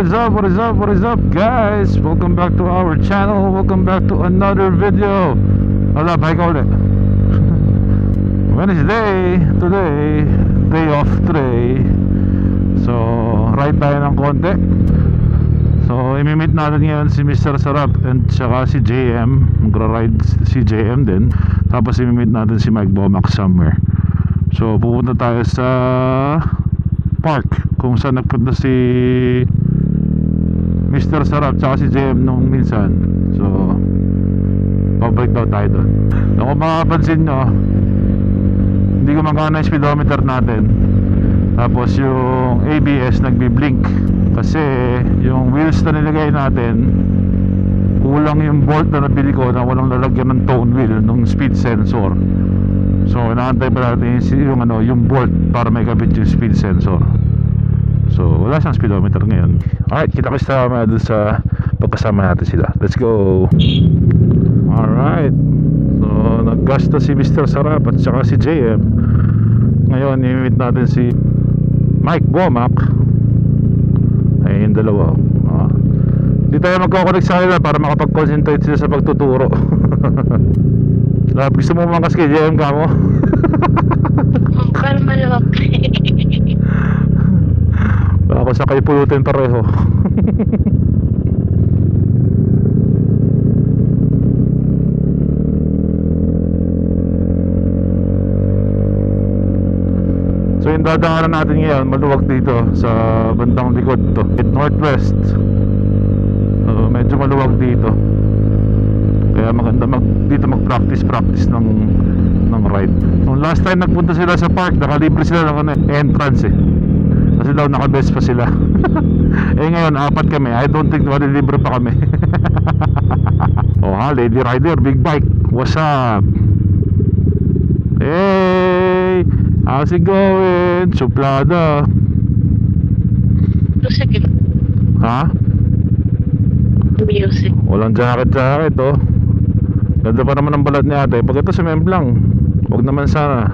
is up, what is up, what is up guys? Welcome back to our channel. Welcome back to another video. Wala, bye ka ulit. Wednesday, today, day off today. So, ride tayo ng konti. So, imimit natin ngayon si Mr. Sarap and saka si JM. Magra-ride si JM din. Tapos imimit natin si Mike Bomac somewhere. So, pupunta tayo sa park kung saan nagpunta si Mr. Sarap tsaka si JM nung minsan. So, pabalik daw tayo doon. So, kung makapansin nyo, hindi gumagana yung speedometer natin. Tapos yung ABS nagbi-blink kasi yung wheels na nilagay natin, kulang yung bolt na nabili ko na walang lalagyan ng tone wheel nung speed sensor. So inaantay pa natin yung bolt para may kabit yung speed sensor. So wala siyang speedometer ngayon. Alright, kita kasi sama doon sa pagkasama natin sila. Let's go. Alright, so naggasta si Mr. Sarap at saka si JM. Ngayon i-meet natin si Mike Bomac. Ay yung dalawa. Hindi tayo magkoconnect sa kanila para makapag-concentrate sila sa pagtuturo. Gusto mo mangkas kay JM ka mo? Para malawak. Ako sa kayo pulutin pareho. So yung dadaanan natin ngayon, maluwag dito sa bandang likod to, northwest. Medyo maluwag dito. Kaya maganda dito mag-practice ng ride. Nung last time nagpunta sila sa park, nakalibre sila ng entrance eh. Kasi daw naka-best pa sila. Eh ngayon, 4 kami. I don't think malilibre pa kami. Oh ha, Lady Rider, big bike. What's up? Hey! How's it going? Suplada. Music. Ha? Music. Walang jacket oh. Ganda pa naman ang balat ni ate. Pag ito sumemblang, huwag naman sana.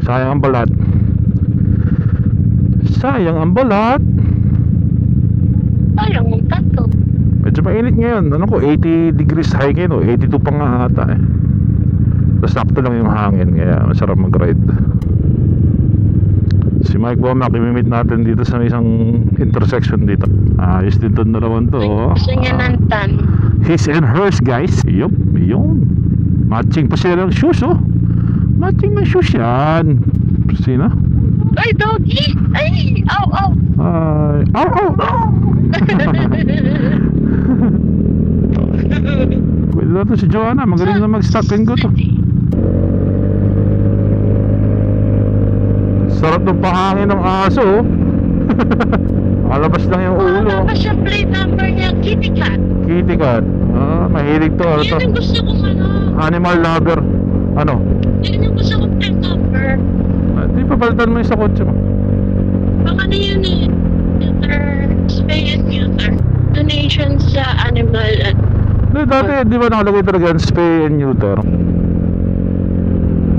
Sayang ang balat. Sayang ang balat. Sayang ang tato. Medyo mainit ngayon. Ano ko, 80 degrees high ngayon 82 pa nga ata eh. Tapos sakto lang yung hangin, kaya masarap mag-ride. Si Mike Bomac, imimit natin dito sa isang intersection dito. Ayos din itong dalawan to. Gusto niya ng tan. His and hers guys. Yup, yun. Matching pa sila ng shoes oh. Matching ng shoes yan. Sino? Ay, doggy! Ay! Ow, ow! Ay, ow, ow, ow! Pwede na to si Joanna. Magaling na mag-stop and go to. Sarap ng pahangin ng aso. Alabas lang yung ulo. Alabas yung plate number niya. Kitty cat. Kitty cat. Mahilig to. Yan yung gusto kong Animal lover. Ano? Yan yung gusto kong plate number. Di pa palitan mo yung sa kotse mo. Baka na yun eh. Spay and neuter. Donation sa animal at Dati di ba nakalagay talaga spay and neuter?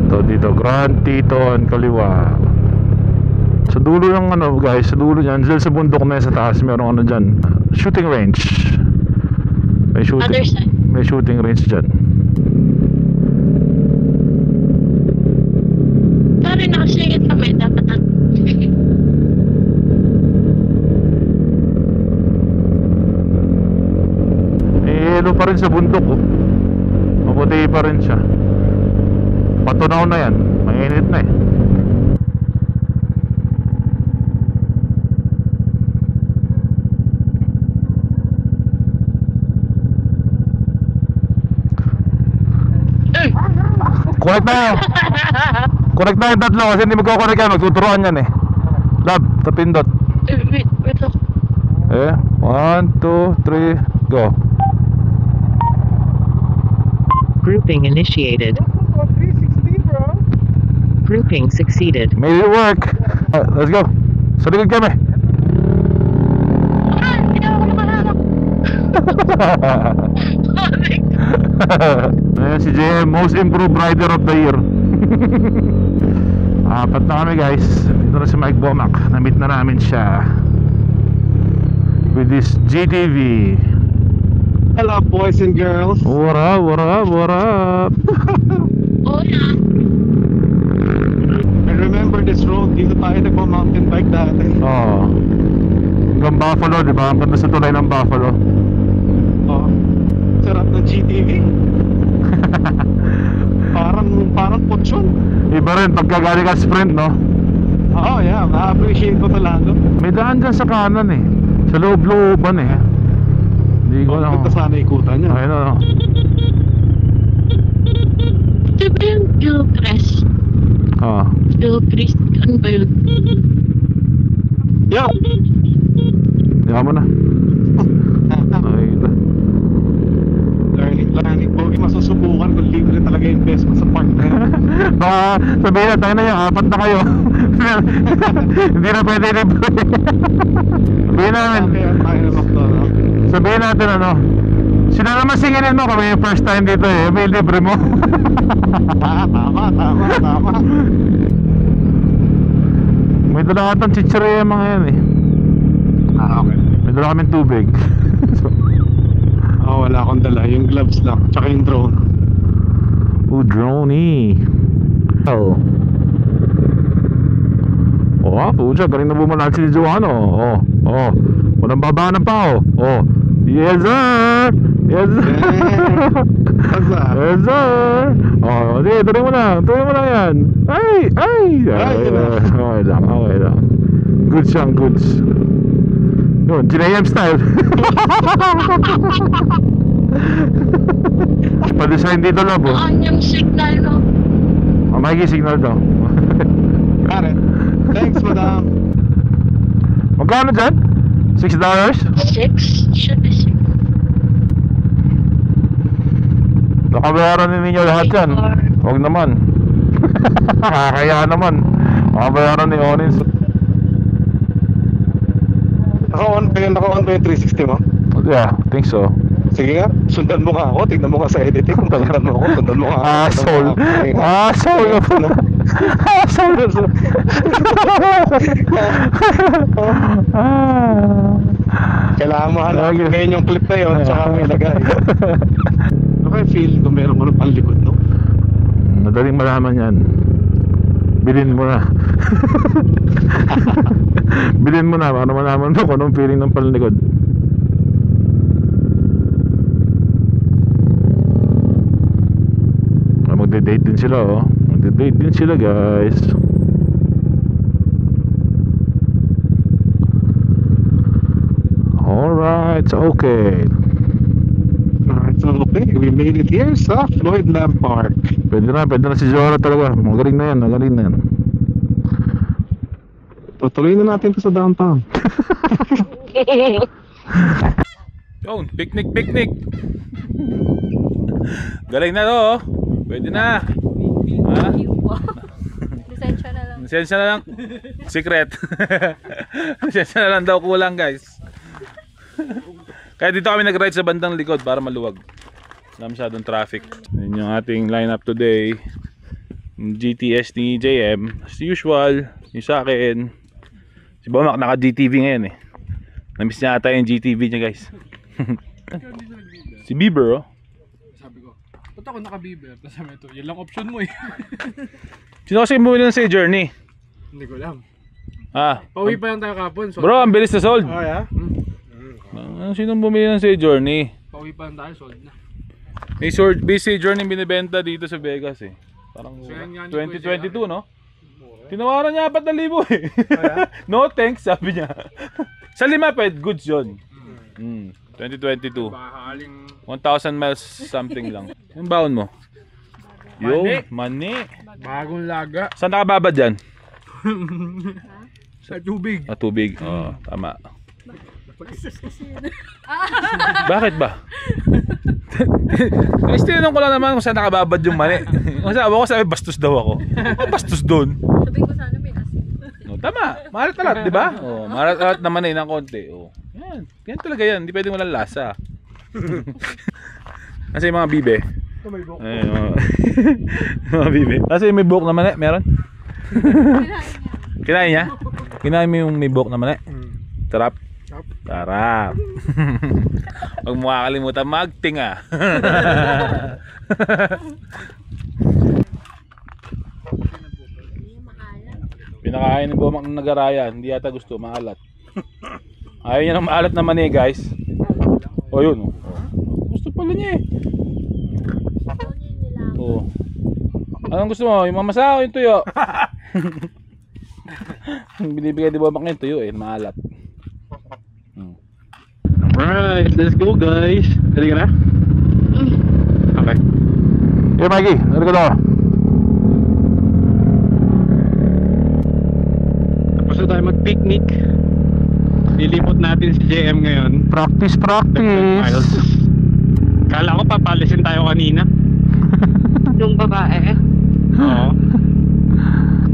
Ito dito, Grand Teton kaliwa. Sa dulo ng guys, sa dulo niyan, dyan sa bundok na sa taas, merong dyan, shooting range. May shooting range dyan. Sorry, nakasingit kami, dapat Yelo pa rin sa bundok oh. Maputi pa rin siya. Patunaw na yan, mainit na eh. Connect na yun. Connect na yung tatlo kasi hindi magkoconnect yan. Magtuturuan yan eh. Lab, tapindot. Wait. 1, 2, 3, go. Grouping initiated. Grouping succeeded. Made it work. Let's go. Sa likod kami. Ayan si JM, most improved rider of the year. 4 na kami guys. Dito na si Mike Bomac. Na-meet na namin siya. with this GTV. Hello, boys and girls. What up, what up, what up? Oh, yeah. I remember this road. Dito tayo nagpa-mountain bike dati. Oh. Hanggang Buffalo, di ba? Hanggang sa tulay ng Buffalo. Oh. Sarap ng GTV. Parang potsyon. Iba rin pagka galing ka sprint, no? Oh yeah, ma-appreciate ko talaga. May daan dyan sa kanan eh. Sa loob-looban eh. Hindi ko lang. Ganda sana ikutan niya. Ayun na. Ito ba yung Gilchrist? Ah. Gilchrist, ano ba yun? Yeah. Diyan mo na. Nakikita. Learning. Huwag masusubukan kung libre talaga yung best mo sa park na yun. Baka sabihin na tayo na yung apat na kayo. Hindi na pwede libre. Sabihin natin ano. Sino naman singinin mo kami yung first time dito eh. May libre mo. Tama. May dala katang chichirya yung mga yan eh. Okay. May dala kaming tubig. Oh, wala akong dala. Yung gloves lang. Tsaka yung drone. Drone. Oh. Oh, pucha, galing na bumalag si Joano. Oh. Walang babaanan pa, oh. Yes, sir. Yes, sir. Yes, sir. Oh, sige, tuloy mo lang yan. Ay. Okay lang. Goods yan, goods. Yun, GNM style. Pa-design dito, labo. Saan yung signal, no? May signal daw. Got it. Thanks, madam. Magkano dyan? $6? 6? Should be 6. Nakabayaran din ninyo lahat yan. Huwag naman. Kaya naman. Nakabayaran ni Onis. Naka-on pa yung 360 mo? Yeah, think so. Sige nga, sundan mo nga ako. Tignan mo nga sa editing. Kung sundan mo nga. Asshole. Kailangan mo hanapin ngayon yung clip na yun. Tsaka may lagay. Okay, feel ko meron mo ng panlikod, no? Madaling malaman yan. Bilhin mo na. Bilhin mo na para malaman mo kung anong feeling ng panlikod. Magde-date din sila, oh. Magde-date din sila, guys. Alright, okay. Alright, so okay, we made it here sa Floyd Lamb Park. Pwede na si Zora talaga. Magaling na yan. Tutuloy na natin ito sa downtown. Yun, picnic. Galing na to, oh. Pwede na. Ha? Lisensya na lang. Secret. Lisensya na lang daw kulang, guys. Kaya dito kami nag-ride sa bandang likod para maluwag. Wala masyadong traffic. Yun yung ating lineup today. Yung GTS ni JM. As usual, yung sa akin. Si Bomac naka-GTV ngayon eh. Namiss niya ata yung GTV niya, guys. Si Bieber, oh. Ba't ako naka-Bieber? Tapos sabi ito, yun lang option mo eh. Sino kasi bumili ng Say Journey? Hindi ko alam. Pauwi pa lang tayo kapon. Bro, ang bilis na sold. Oh, yeah? Sino bumili ng Say Journey? Pauwi pa lang tayo, sold na. May Say Journey binibenta dito sa Vegas eh. Parang So, yan nga ni 2022, no? Tinawaran niya 4,000 eh. No thanks, sabi niya. Sa lima pwede, goods yun. 2022. Bahaling 1,000 miles something lang. Yung baon mo? Yo, mani. bagong laga. Saan nakababad dyan? Sa tubig. Tubig. Oo, tama. Bakit ba? Tinanong ko lang naman kung saan nakababad yung mani. Sabi bastos daw ako. Bastos doon. Sabi ko sana may asin. Tama, marat-arat, di ba? Marat-arat naman ng konti. Yan talaga yan, hindi pwedeng walang lasa. Kasi yung mga bibe. Mga bibe. Kasi may buhok na mani, meron? Kinain niya? Kinain mo yung may buhok na mani? Sarap. Sarap. Sarap. Huwag mo kakalimutan magtinga. Pinakain ni Bomak ng nagaraya. Hindi yata gusto, maalat. Ayaw niya ng maalat naman eh, guys. O yun. Gusto pala niya eh. Oo. Anong gusto mo? Yung mamasa o yung tuyo? Binibigay ni Bomak yung tuyo eh, maalat. Alright, let's go guys. Ready ka na? Okay. Hey Mikey, ano ka daw? Tapos na tayo mag-picnic. Lilipot natin si JM ngayon. Practice. Miles. Kala ko papalisin tayo kanina. Yung babae. Oo.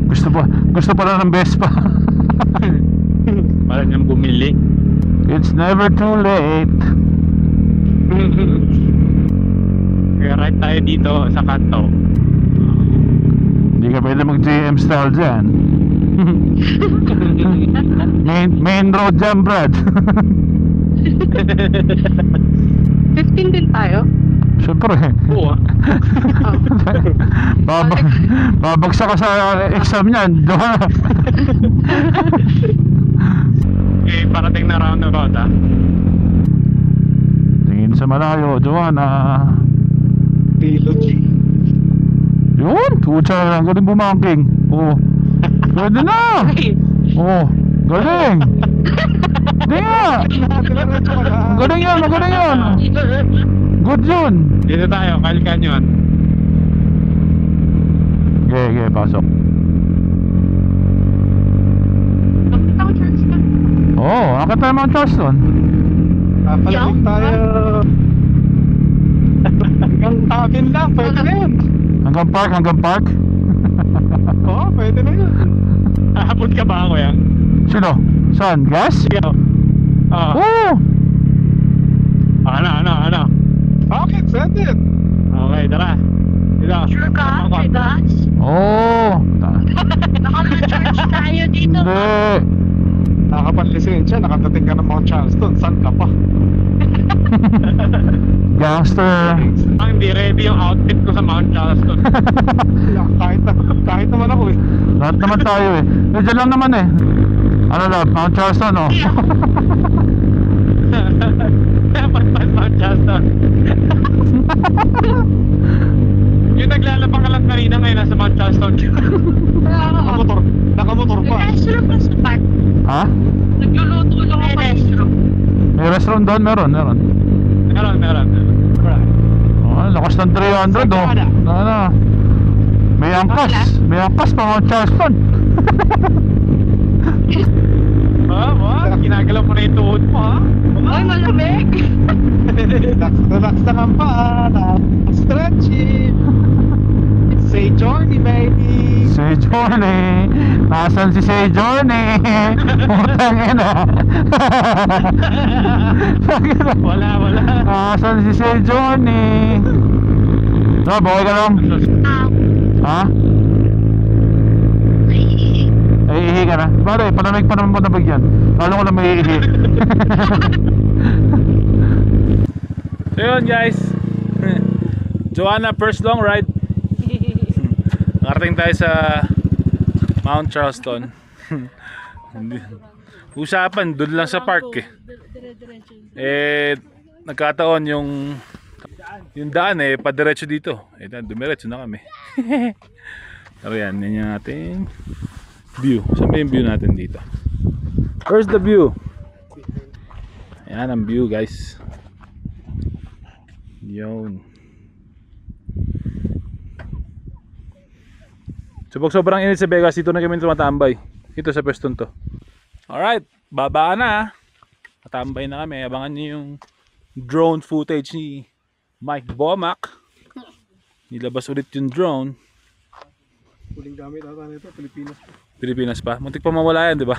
Gusto pala ng Vespa. Para niyang bumili. It's never too late. Kaya right tayo dito sa kanto. Hindi ka pwede mag GM style dyan. main road dyan, Brad. 15 din tayo. Siyempre. Oo. Babagsak ka sa exam niyan. Okay, parating na roundabout ah. Tingin sa malayo, Joanna. Trilogy. Yun, tutsa lang, galing bumangking. Oh, pwede na. Oh, galing. Hindi nga. Magaling yan. Good yun. Dito tayo, Kalkan yun. Okay, pasok. Oh, akit tayo Mount Charleston. Papalamig tayo. Hanggang cabin lang, pwede na yun. Hanggang park. Oo, pwede na yun. Aabot ka ba ako yan? Sino? Saan? Gas? Ikaw. Oo. Oh! Ano? Bakit? Send it. Okay, tara. Dito. Sure ka? May gas? Oh! Naka-church tayo dito. Hindi. Nakapag-lisensya, nakatating ka ng Mount Charleston. Saan ka pa? Gangster. Hindi ready yung outfit ko sa Mount Charleston. kahit naman ako eh. Lahat naman tayo eh. Diyan lang naman eh. Ano lang, Mount Charleston oh. Mount Charleston. Yung naglalabang ka lang kanina ngayon nasa Mount Charleston. Nakamotor pa. May restaurant pa sa park. Ha? Nagluluto lang ang restaurant. May restaurant doon? Meron. Meron. Oh, lakas ng 300 oh. Ano? May angkas pa Mount Charleston. Ginagalaw mo na yung tuhod mo ha. Ay, malamig. Relax na kang paa. Stretching. Say Journey baby. Say Johnny. Nasaan si Say Johnny? Putang ina. Wala. Nasaan si Say Johnny? Buhay ka lang. Ha? Ay, ihi ka na. Bale, palamig pa naman mo na bagyan. Lalo ko na may ihi. So yun guys, Joanna first long ride. Nakarating tayo sa Mount Charleston. Usapan, doon lang sa park eh. Nagkataon yung daan eh, padiretso dito. Dumiretso na kami. Pero yan yung ating view. Saan ba yung view natin dito? Where's the view? Ayan ang view guys. Yun. So pag sobrang init sa Vegas, dito na kami tumatambay. Ito sa pwestong to. Alright, babaan na. Matambay na kami. Abangan nyo yung drone footage ni Mike Bomak. Nilabas ulit yung drone. Huling gamit ata nito, Pilipinas pa. Muntik pa mawala yan, di ba?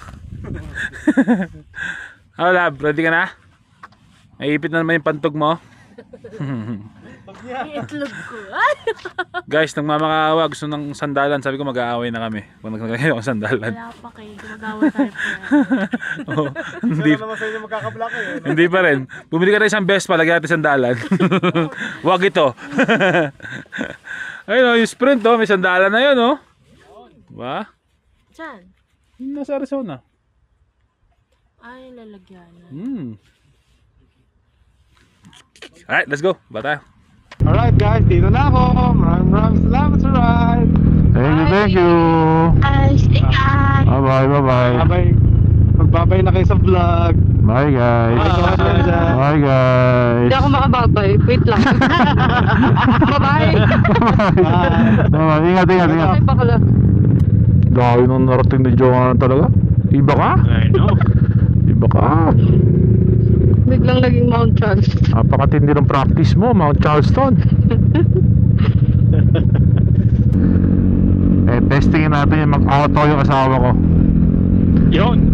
Hello lab, ready ka na? Naipit na naman yung pantog mo. Itlog ko. Ay! Guys, nagmamakaawa, gusto ng sandalan. Sabi ko mag-aaway na kami. Pag nagkakaroon ng sandalan. Wala pa kayo. Gumagawa tayo po. Oo, hindi, naman sa inyo magkakablock eh. hindi pa rin. Bumili ka na isang Vespa, lagyan natin sandalan. Wag ito. Ayun o, yung Sprint oh, may sandalan na yun oh. Diba? Diyan. Yung nasa Arizona. Ay, lalagyan. Alright, let's go. Bata. Alright guys, dito na ako. Maraming salamat sa ride. Thank you. Ay, ingat. Bye-bye, bye-bye. Babay. Magbabay na kayo sa vlog. Bye guys. Bye guys. Hindi ako makababay. Wait lang. Bye-bye. Bye. Ingat. Bye pa kala. Dahil nung narating ni Joanna talaga. Iba ka? I know. Iba ka. Biglang naging Mount Charles. Napakatindi ng practice mo, Mount Charleston. Testingin natin yung mag-auto yung asawa ko. Yun.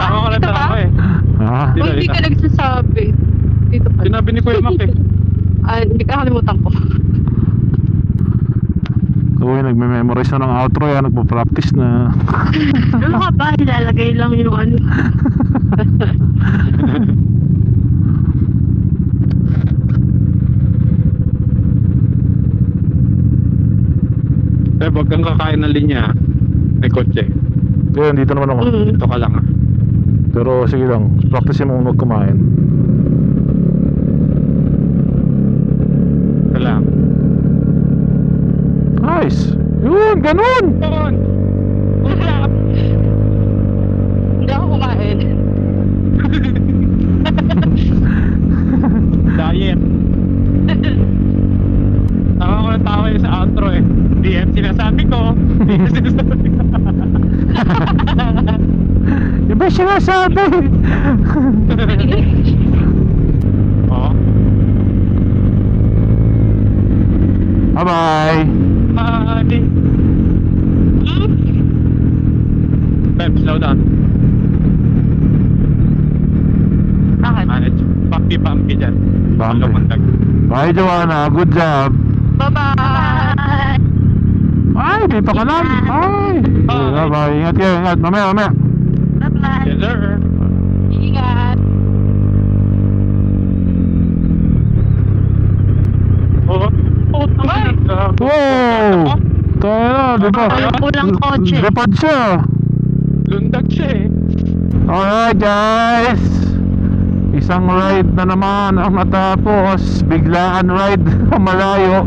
Ako ko lang Dito ba? ako eh. Ha? Kung hindi ka nagsasabi. Dito pa. Sinabi ni Kuya Mac eh. Ay, hindi ka kalimutan ko. Uy, nagme-memorize na ng outro yan, nagpo-practice na. Ano ka ba? Ilalagay lang yung ano. Eh, wag kang kakain ng linya. May kotse. Kaya dito naman ako. Dito ka lang ah. Pero sige lang, practice mo huwag kumain. Ito lang. Nice! Yun, ganun! Yun! Hindi ako kumain. Diet. Tama ko na tawa yung sa outro eh. Hindi yan sinasabi ko. Hindi yan sinasabi ko. Iba sinasabi! Oo. Bye-bye! Bye! Beb, slow down. Bakit? Manage. Pampi dyan. Pampi. Lumundag. Bye Joanna, good job! Bye-bye! Ay, may pakalam! Ay! Bye. Bye-bye, ingat kayo, ingat, mamaya Bye-bye! Yes, sir. Ingat! Oo. Oo, Ay! Wow! Tayo na, di ba? Walang pulang kotse. Lapad siya! Lundag siya eh. Alright guys, isang ride na naman ang natapos. Biglaan ride malayo.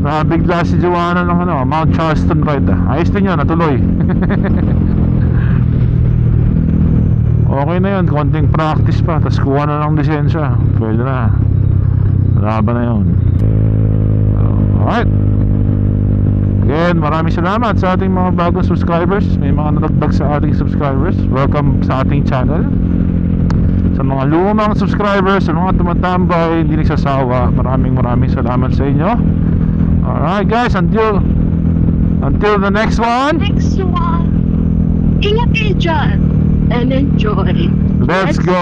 Nabigla si Joanna ng Mount Charleston ride. Ayos din yun, natuloy. Okay na yun, konting practice pa, tapos kuha na ng lisensya. Pwede na, laban na yun. Alright. Again, maraming salamat sa ating mga bagong subscribers. May mga nadagdag sa ating subscribers. Welcome sa ating channel. Sa mga lumang subscribers, sa mga tumatambay, hindi nagsasawa, maraming salamat sa inyo. Alright guys, until the next one. Next one! Ingat kayo dyan! And enjoy! Let's go.